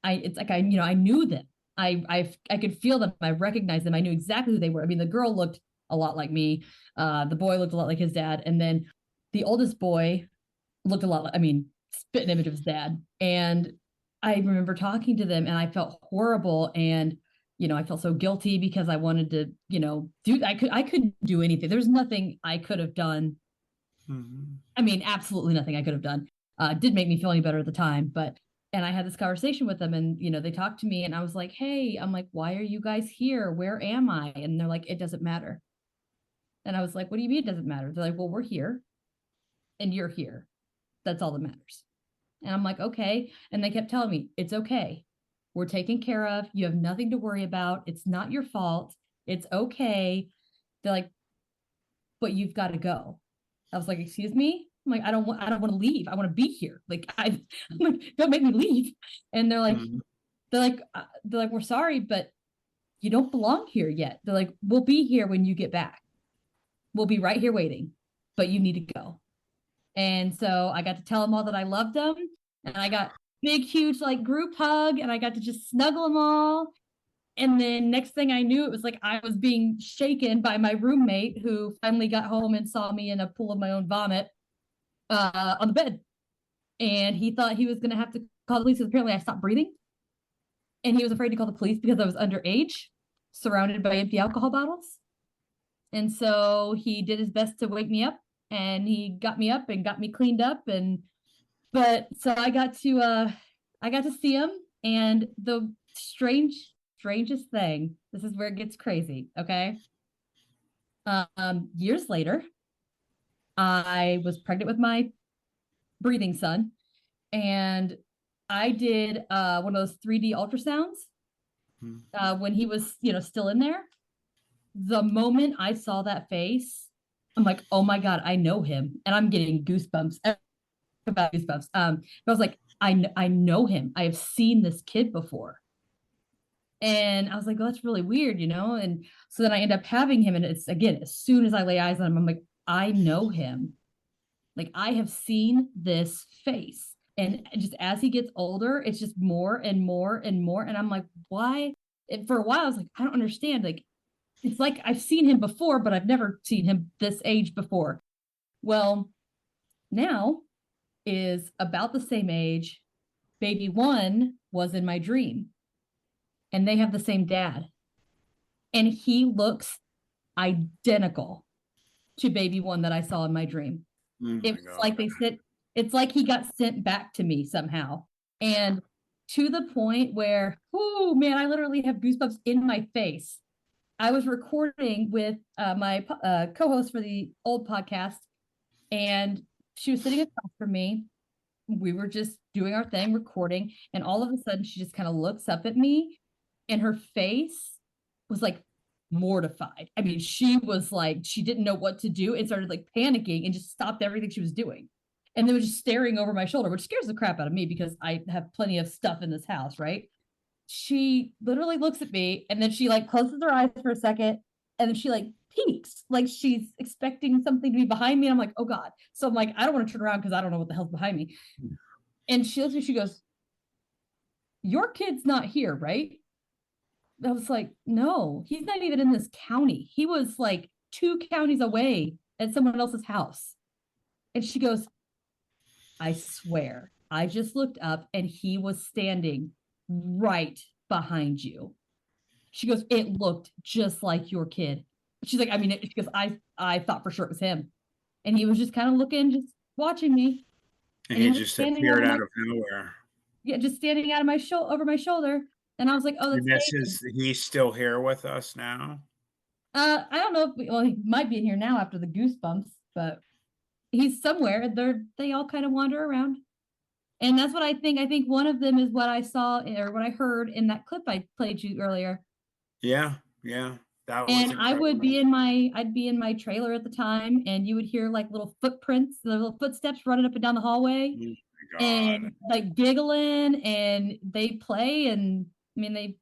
S5: it's like I knew them. I could feel them. I recognized them. I knew exactly who they were. I mean, the girl looked a lot like me. The boy looked a lot like his dad. And then the oldest boy looked a lot like, spit image of his dad. And I remember talking to them and I felt horrible. And, I felt so guilty because I wanted to, I couldn't do anything. There's nothing I could have done. Absolutely nothing I could have done. Did make me feel any better at the time, and I had this conversation with them and, they talked to me and I was like, hey, I'm like, why are you guys here? Where am I? And they're like, it doesn't matter. And I was like, what do you mean it doesn't matter? They're like, well, we're here and you're here. That's all that matters. And I'm like, okay. And they kept telling me, it's okay. We're taken care of. You have nothing to worry about. It's not your fault. It's okay. They're like, but you've got to go. I was like, excuse me? I'm like, I don't want to leave. I want to be here. Like, I'm like, don't make me leave. And they're like, we're sorry, but you don't belong here yet. They're like, we'll be here when you get back. We'll be right here waiting, but you need to go. And so I got to tell them all that I loved them, and I got big, huge like group hug, and I got to just snuggle them all. And then next thing I knew, it was like I was being shaken by my roommate who finally got home and saw me in a pool of my own vomit on the bed. And he thought he was going to have to call the police because apparently I stopped breathing. And he was afraid to call the police because I was underage, surrounded by empty alcohol bottles. And so he did his best to wake me up, and he got me up and got me cleaned up. But so I got to see him, and the strangest thing, this is where it gets crazy. Okay. Years later, I was pregnant with my breathing son, and I did one of those 3D ultrasounds when he was, still in there. The moment I saw that face, I'm like, oh my God, I know him. And I'm getting goosebumps about goosebumps. But I was like, I know him. I have seen this kid before. And I was like, well, that's really weird, And so then I end up having him. And it's, again, as soon as I lay eyes on him, I'm like, I know him. Like, I have seen this face. And just as he gets older, it's just more and more and more. And I'm like, why? And for a while, I was like, I don't understand. Like, it's like I've seen him before, but I've never seen him this age before. Well, now is about the same age. Baby 1 was in my dream, and they have the same dad. And he looks identical to baby 1 that I saw in my dream. It's like it's like he got sent back to me somehow. And to the point where, oh man, I literally have goosebumps in my face. I was recording with my co-host for the old podcast, and she was sitting across from me. We were just doing our thing, recording, and all of a sudden she just kind of looks up at me, and her face was like mortified. I mean, she was like, she didn't know what to do and started like panicking and just stopped everything she was doing. And then was just staring over my shoulder, which scares the crap out of me because I have plenty of stuff in this house, right? She literally looks at me and then she like closes her eyes for a second and then she like peeks like she's expecting something to be behind me. And I'm like, oh God. So I'm like, I don't want to turn around because I don't know what the hell's behind me. And she looks at me, she goes, your kid's not here, right? I was like, no, he's not even in this county. He was like 2 counties away at someone else's house. And she goes, I swear, I just looked up and he was standing right behind you. She goes, it looked just like your kid. She's like, I mean, she goes, I thought for sure it was him. And he was just kind of looking, just watching me.
S4: And he just appeared out of nowhere.
S5: Yeah, just standing out of my over my shoulder. And I was like, oh, that's
S4: he's still here with us now?
S5: I don't know if well, he might be in here now after the goosebumps, but he's somewhere. They all kind of wander around. And that's what I think. I think one of them is what I saw or what I heard in that clip I played you earlier.
S4: Yeah, yeah. That was
S5: and
S4: incredible.
S5: I'd be in my trailer at the time, and you would hear like little footprints, the little footsteps running up and down the hallway, and like giggling, and they play, and I mean they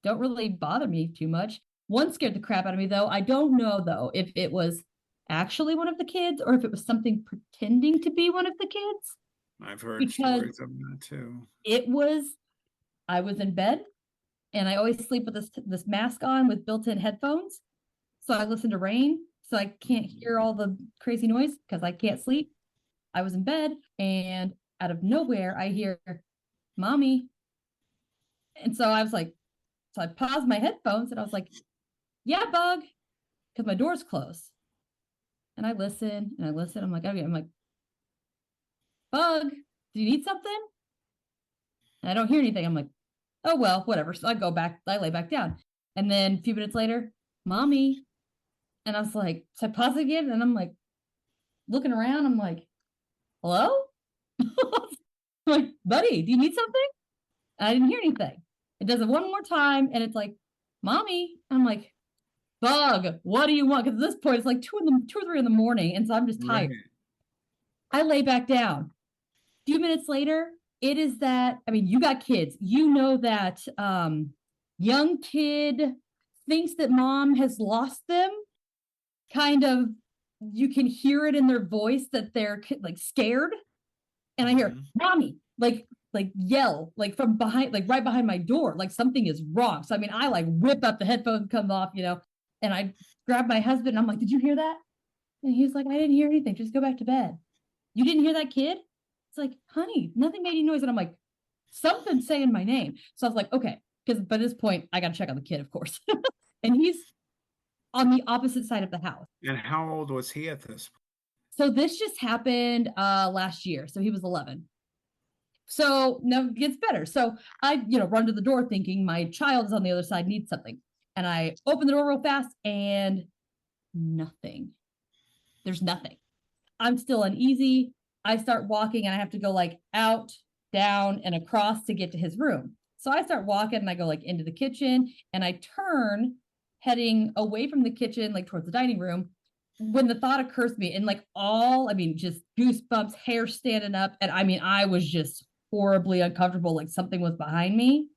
S5: don't really bother me too much. One scared the crap out of me though. I don't know though if it was actually one of the kids or if it was something pretending to be one of the kids.
S4: I've heard stories of that too.
S5: I was in bed and I always sleep with this mask on with built-in headphones. So I listen to rain so I can't hear all the crazy noise because I can't sleep. I was in bed and out of nowhere I hear mommy. And so I was like, so I paused my headphones and I was like, yeah, Bug, because my door's closed. And I listen and I listen. I'm like, okay, I'm like, Bug, do you need something? And I don't hear anything. I'm like, oh, well, whatever. So I go back, I lay back down. And then a few minutes later, mommy. And I was like, so I pause again and I'm like, looking around. I'm like, hello? I'm like, buddy, do you need something? And I didn't hear anything. It does it one more time. And it's like, mommy. I'm like, Bug, what do you want? Because at this point, it's like 2 or 3 in the morning. And so I'm just tired. Right. I lay back down. A few minutes later, it is that, I mean, you got kids. You know that young kid thinks that mom has lost them. Kind of, you can hear it in their voice that they're like scared. And I hear, mommy, like yell, like from behind, like right behind my door, like something is wrong. So, I mean, I like whip up the headphones, come off, you know, and I grab my husband and I'm like, did you hear that? And he's like, I didn't hear anything. Just go back to bed. You didn't hear that kid? It's like, honey, nothing made any noise. And I'm like, something's saying my name. So I was like, okay, because by this point, I got to check on the kid, of course. And he's on the opposite side of the house.
S4: And how old was he at this point?
S5: So this just happened last year. So he was 11. So now it gets better. So I, run to the door thinking my child is on the other side, needs something. And I open the door real fast and nothing. There's nothing. I'm still uneasy. I start walking and I have to go like out, down, and across to get to his room. So I start walking and I go like into the kitchen and I turn heading away from the kitchen, like towards the dining room, when the thought occurs to me and like just goosebumps, hair standing up. And I mean, I was just horribly uncomfortable, like something was behind me.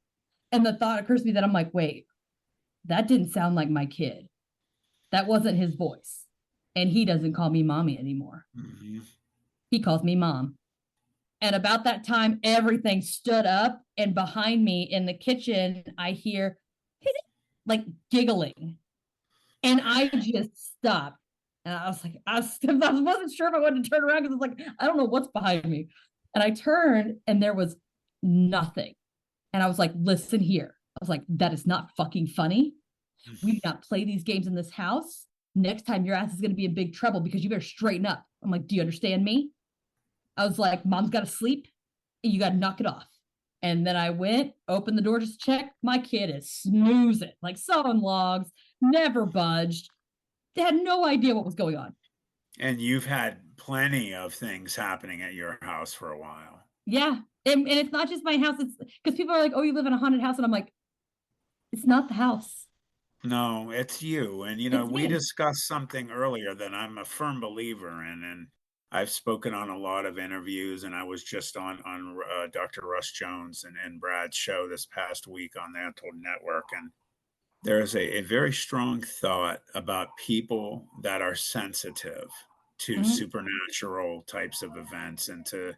S5: And the thought occurs to me that I'm like, wait, that didn't sound like my kid. That wasn't his voice. And he doesn't call me mommy anymore. Mm-hmm. He calls me mom. And about that time, everything stood up. And behind me in the kitchen, I hear like giggling. And I just stopped. And I was like, I wasn't sure if I wanted to turn around because I was like, I don't know what's behind me. And I turned and there was nothing. And I was like, listen here. I was like, that is not fucking funny. We do not play these games in this house. Next time your ass is going to be in big trouble because you better straighten up. I'm like, do you understand me? I was like, mom's got to sleep and you got to knock it off. And then I went, opened the door, just checked. My kid is snoozing, like sawing logs, never budged. They had no idea what was going on.
S4: And you've had plenty of things happening at your house for a while.
S5: Yeah. And it's not just my house. It's because people are like, oh, you live in a haunted house. And I'm like, it's not the house.
S4: No, it's you. And,
S5: It's
S4: we
S5: me.
S4: discussed something earlier that I'm a firm believer in. And I've spoken on a lot of interviews, and I was just on Dr. Russ Jones and Brad's show this past week on the Untold Network. And there is a very strong thought about people that are sensitive to
S5: Mhm.
S4: supernatural types of events and to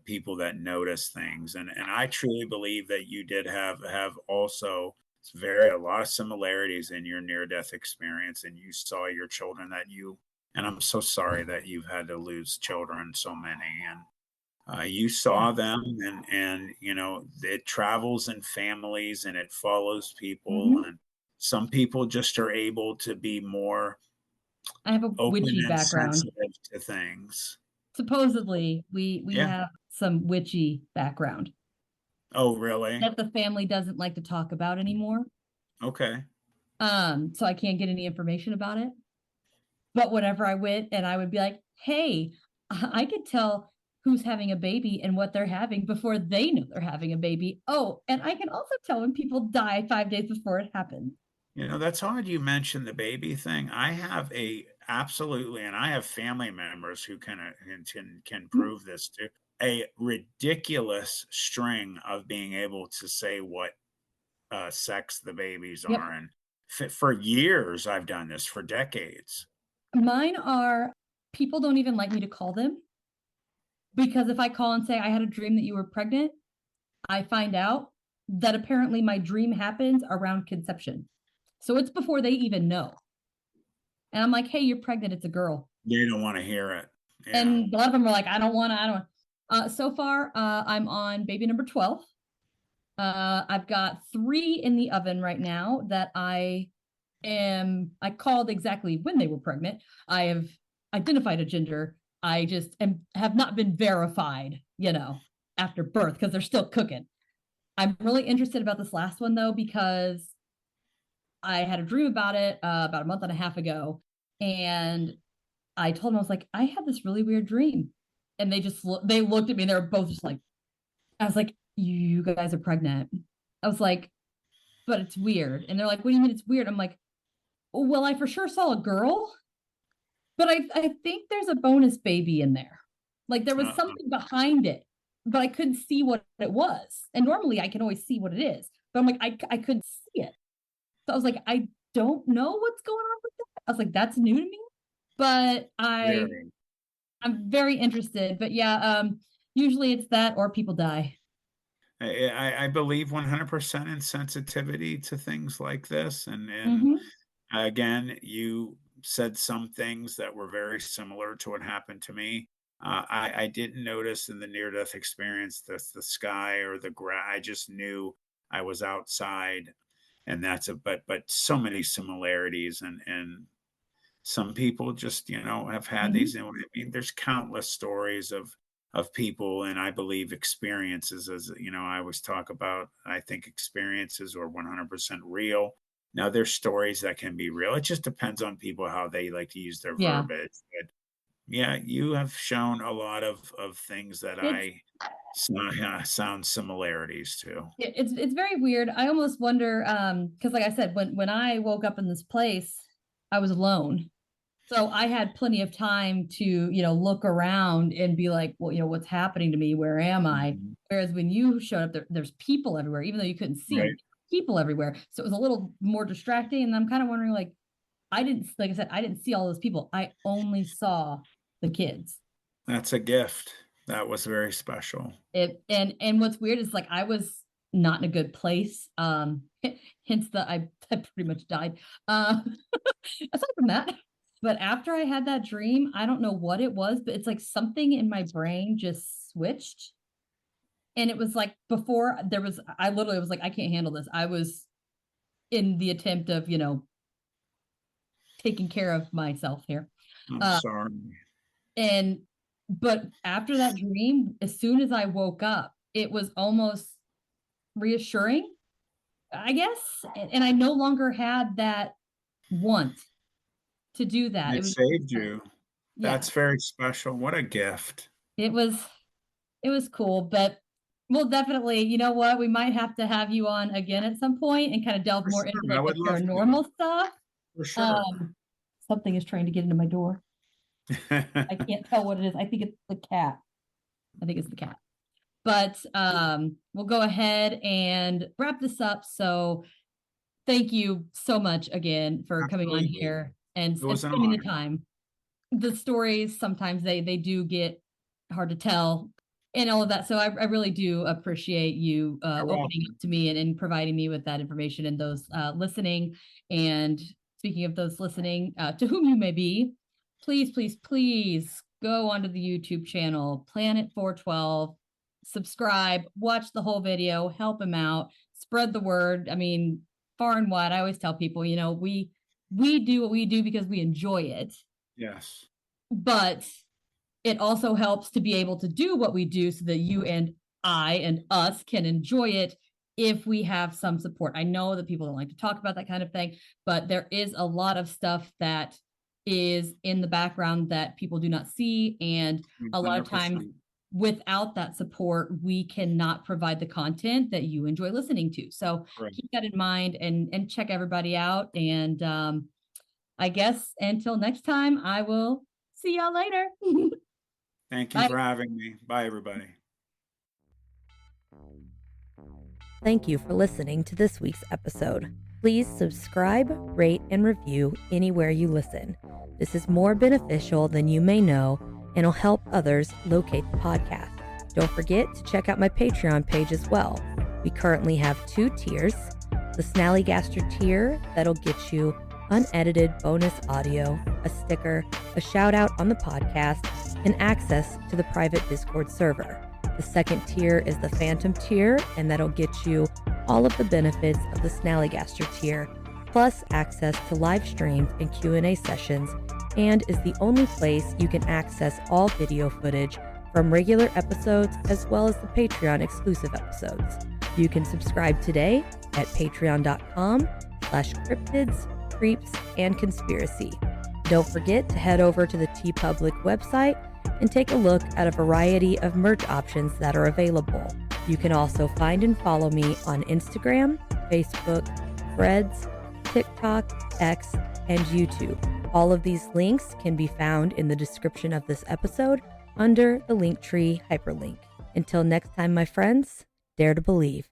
S4: people that notice things. And I truly believe that you did have also a lot of similarities in your near death experience, and you saw your children that you. And I'm so sorry that you've had to lose children, so many. And you
S5: Yeah.
S4: saw them, and it travels in families and it follows people,
S5: Mhm.
S4: and some people just are able to be more
S5: I have a
S4: open
S5: witchy
S4: and
S5: background.
S4: sensitive to things.
S5: Supposedly, we
S4: Yeah.
S5: have some witchy background
S4: Oh, really?
S5: that the family doesn't like to talk about anymore.
S4: Okay.
S5: So I can't get any information about it. But whenever I went and I would be like, hey, I could tell who's having a baby and what they're having before they know they're having a baby. Oh, and I can also tell when people die 5 days before it happens.
S4: That's odd you mentioned the baby thing. I have absolutely, and I have family members who can prove this too. A ridiculous string of being able to say what sex the babies
S5: Yep.
S4: are, and for years I've done this for decades.
S5: Mine are people don't even like me to call them because if I call and say I had a dream that you were pregnant, I find out that apparently my dream happens around conception. So it's before they even know. And I'm like, hey, you're pregnant. It's a girl.
S4: They don't want to hear it. Yeah.
S5: And a lot of them are like, I don't want to, I don't want. So far, I'm on baby number 12. I've got 3 in the oven right now that I called exactly when they were pregnant. I have identified a gender. I just have not been verified, after birth because they're still cooking. I'm really interested about this last one though, because I had a dream about it about a month and a half ago. And I told them, I was like, I had this really weird dream. And they looked at me and they were both just like, I was like, you guys are pregnant. I was like, but it's weird. And they're like, what do you mean it's weird? I'm like, well, I for sure saw a girl, but I think there's a bonus baby in there. Like there was
S4: Uh-uh.
S5: something behind it, but I couldn't see what it was. And normally I can always see what it is, but I'm like, I couldn't see it. So I was like, I don't know what's going on with that. I was like, that's new to me, but
S4: Very.
S5: I'm very interested. But yeah, usually it's that or people die.
S4: I believe 100% in sensitivity to things like this, and
S5: Mm-hmm.
S4: again, you said some things that were very similar to what happened to me. I didn't notice in the near death experience the sky or the grass. I just knew I was outside, and but so many similarities, and some people just have had
S5: Mm-hmm.
S4: these. And I mean, there's countless stories of people, and I believe experiences. As I always talk about, I think experiences are 100% real. Now, there's stories that can be real. It just depends on people how they like to use their
S5: Yeah.
S4: verbiage. But yeah, you have shown a lot of things that
S5: It's
S4: I sound similarities to.
S5: it's very weird. I almost wonder, because like I said, when I woke up in this place, I was alone. So I had plenty of time to, look around and be like, well, what's happening to me? Where am I?
S4: Mhm.
S5: Whereas when you showed up, there's people everywhere, even though you couldn't see them,
S4: Right.
S5: people everywhere. So it was a little more distracting. And I'm kind of wondering, like, like I said, I didn't see all those people. I only saw the kids.
S4: That's a gift. That was very special.
S5: And what's weird is like I was not in a good place. Hence that I pretty much died. Aside from that, but after I had that dream, I don't know what it was, but it's like something in my brain just switched. And it was like before I literally was like, I can't handle this. I was in the attempt of, taking care of myself here.
S4: I'm
S5: Uh,
S4: sorry.
S5: and but after that dream, as soon as I woke up, it was almost reassuring, I guess. And I no longer had that want to do that.
S4: It
S5: was
S4: saved you.
S5: yeah,
S4: That's very special. What a gift.
S5: it was cool, but we'll definitely, you know what, we might have to have you on again at some point and kind of delve
S4: For
S5: more
S4: sure.
S5: into
S4: I
S5: like the
S4: would love to.
S5: paranormal stuff.
S4: For sure.
S5: Something is trying to get into my door. I can't tell what it is. I think it's the cat. But we'll go ahead and wrap this up. So thank you so much again for coming on
S4: Absolutely.
S5: here and
S4: It was an
S5: spending the
S4: honor.
S5: time. The stories sometimes they do get hard to tell and all of that. So I really do appreciate you
S4: You're
S5: opening
S4: welcome.
S5: up to me and providing me with that information, and those listening. And speaking of those listening, to whom you may be, please, please, please go onto the YouTube channel, Planet 412, subscribe, watch the whole video, help him out, spread the word. I mean, far and wide, I always tell people, you know, we do what we do because we enjoy it,
S4: Yes.
S5: but it also helps to be able to do what we do so that you and I and us can enjoy it if we have some support. I know that people don't like to talk about that kind of thing, but there is a lot of stuff that is in the background that people do not see. And a lot of times
S4: 100%.
S5: without that support, we cannot provide the content that you enjoy listening to. So
S4: Right.
S5: keep that in mind and check everybody out. And I guess until next time, I will see y'all later.
S4: Thank you
S5: Bye.
S4: for having me. Bye, everybody.
S3: Thank you for listening to this week's episode. Please subscribe, rate, and review anywhere you listen. This is more beneficial than you may know and will help others locate the podcast. Don't forget to check out my Patreon page as well. We currently have 2 tiers. The Snallygaster tier that'll get you unedited bonus audio, a sticker, a shout out on the podcast, and access to the private Discord server. The second tier is the Phantom tier, and that'll get you all of the benefits of the Snallygaster tier, plus access to live streams and Q&A sessions, and is the only place you can access all video footage from regular episodes as well as the Patreon exclusive episodes. You can subscribe today at patreon.com/cryptids, creeps, and conspiracy. Don't forget to head over to the TeePublic website and take a look at a variety of merch options that are available. You can also find and follow me on Instagram, Facebook, Threads, TikTok, X, and YouTube. All of these links can be found in the description of this episode under the Linktree hyperlink. Until next time, my friends, dare to believe.